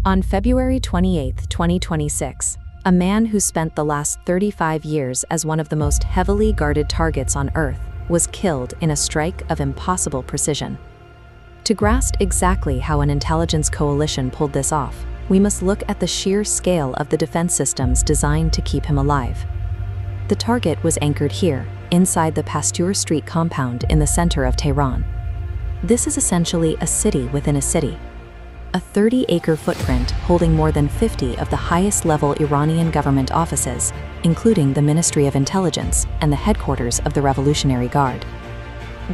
On February 28, 2026, a man who spent the last 35 years as one of the most heavily guarded targets on Earth was killed in a strike of impossible precision. To grasp exactly how an intelligence coalition pulled this off, we must look at the sheer scale of the defense systems designed to keep him alive. The target was anchored here, inside the Pasteur Street compound in the center of Tehran. This is essentially a city within a city. A 30-acre footprint holding more than 50 of the highest-level Iranian government offices, including the Ministry of Intelligence and the headquarters of the Revolutionary Guard.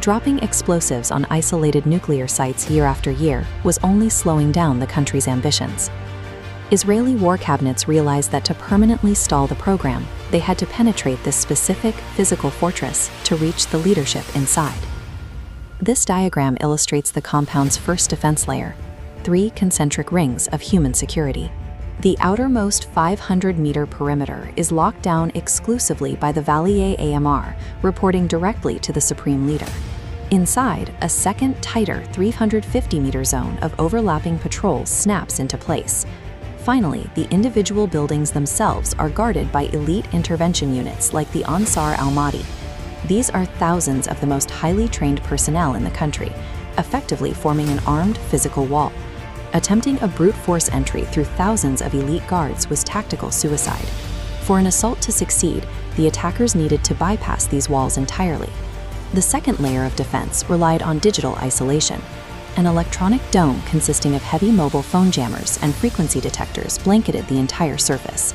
Dropping explosives on isolated nuclear sites year after year was only slowing down the country's ambitions. Israeli war cabinets realized that to permanently stall the program, they had to penetrate this specific physical fortress to reach the leadership inside. This diagram illustrates the compound's first defense layer: 3 concentric rings of human security. The outermost 500-meter perimeter is locked down exclusively by the Valier AMR, reporting directly to the Supreme Leader. Inside, a second, tighter 350-meter zone of overlapping patrols snaps into place. Finally, the individual buildings themselves are guarded by elite intervention units like the Ansar al-Mahdi. These are thousands of the most highly trained personnel in the country, effectively forming an armed physical wall. Attempting a brute force entry through thousands of elite guards was tactical suicide. For an assault to succeed, the attackers needed to bypass these walls entirely. The second layer of defense relied on digital isolation. An electronic dome consisting of heavy mobile phone jammers and frequency detectors blanketed the entire surface.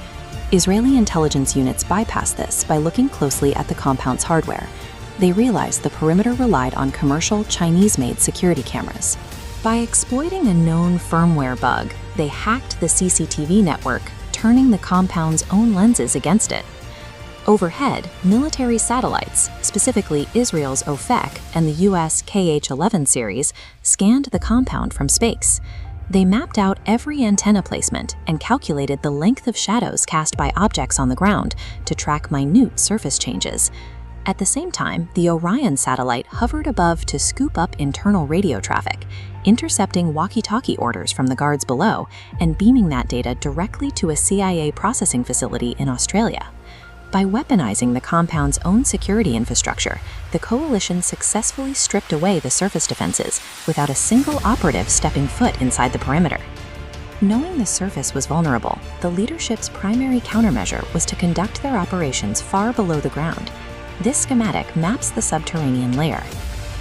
Israeli intelligence units bypassed this by looking closely at the compound's hardware. They realized the perimeter relied on commercial Chinese-made security cameras. By exploiting a known firmware bug, they hacked the CCTV network, turning the compound's own lenses against it. Overhead, military satellites, specifically Israel's Ofek and the US KH-11 series, scanned the compound from space. They mapped out every antenna placement and calculated the length of shadows cast by objects on the ground to track minute surface changes. At the same time, the Orion satellite hovered above to scoop up internal radio traffic, intercepting walkie-talkie orders from the guards below and beaming that data directly to a CIA processing facility in Australia. By weaponizing the compound's own security infrastructure, the coalition successfully stripped away the surface defenses without a single operative stepping foot inside the perimeter. Knowing the surface was vulnerable, the leadership's primary countermeasure was to conduct their operations far below the ground. This schematic maps the subterranean layer.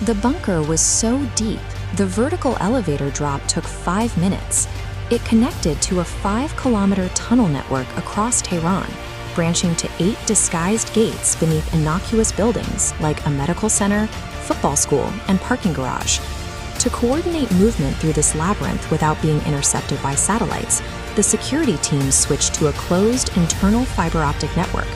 The bunker was so deep, the vertical elevator drop took 5 minutes. It connected to a 5-kilometer tunnel network across Tehran, branching to 8 disguised gates beneath innocuous buildings like a medical center, football school, and parking garage. To coordinate movement through this labyrinth without being intercepted by satellites, the security team switched to a closed internal fiber optic network.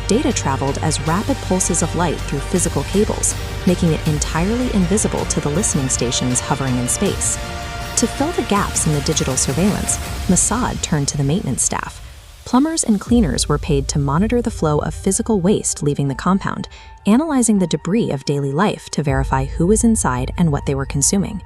Data traveled as rapid pulses of light through physical cables, making it entirely invisible to the listening stations hovering in space. To fill the gaps in the digital surveillance, Mossad turned to the maintenance staff. Plumbers and cleaners were paid to monitor the flow of physical waste leaving the compound, analyzing the debris of daily life to verify who was inside and what they were consuming.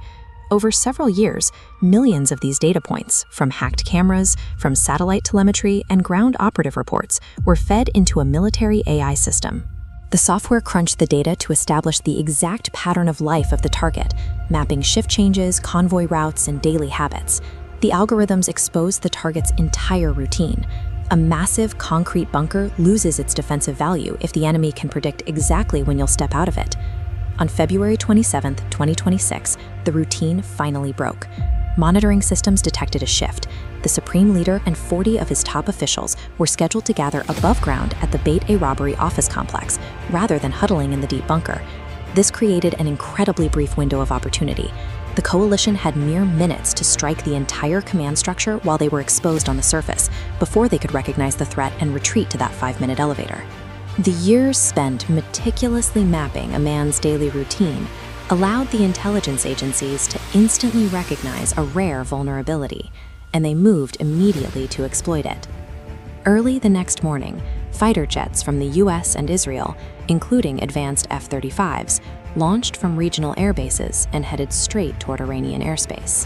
Over several years, millions of these data points, from hacked cameras, from satellite telemetry, and ground operative reports, were fed into a military AI system. The software crunched the data to establish the exact pattern of life of the target, mapping shift changes, convoy routes, and daily habits. The algorithms exposed the target's entire routine. A massive concrete bunker loses its defensive value if the enemy can predict exactly when you'll step out of it. On February 27, 2026, the routine finally broke. Monitoring systems detected a shift. The Supreme Leader and 40 of his top officials were scheduled to gather above ground at the Beit A-Robbery office complex, rather than huddling in the deep bunker. This created an incredibly brief window of opportunity. The coalition had mere minutes to strike the entire command structure while they were exposed on the surface, before they could recognize the threat and retreat to that 5-minute elevator. The years spent meticulously mapping a man's daily routine allowed the intelligence agencies to instantly recognize a rare vulnerability, and they moved immediately to exploit it. Early the next morning, fighter jets from the US and Israel, including advanced F-35s, launched from regional air bases and headed straight toward Iranian airspace.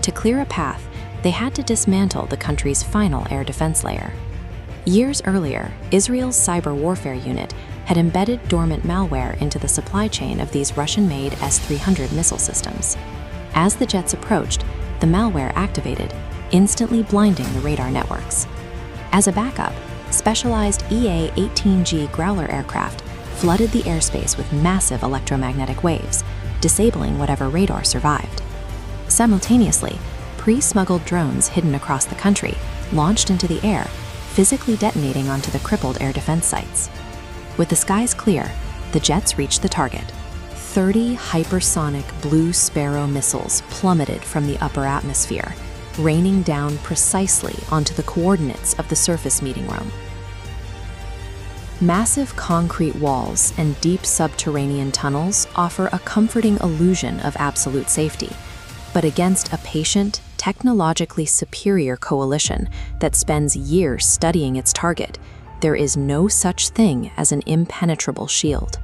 To clear a path, they had to dismantle the country's final air defense layer. Years earlier, Israel's cyber warfare unit had embedded dormant malware into the supply chain of these Russian-made S-300 missile systems. As the jets approached, the malware activated, instantly blinding the radar networks. As a backup, specialized EA-18G Growler aircraft flooded the airspace with massive electromagnetic waves, disabling whatever radar survived. Simultaneously, pre-smuggled drones hidden across the country launched into the air, physically detonating onto the crippled air defense sites. With the skies clear, the jets reached the target. 30 hypersonic Blue Sparrow missiles plummeted from the upper atmosphere, raining down precisely onto the coordinates of the surface meeting room. Massive concrete walls and deep subterranean tunnels offer a comforting illusion of absolute safety, but against a patient, technologically superior coalition that spends years studying its target, there is no such thing as an impenetrable shield.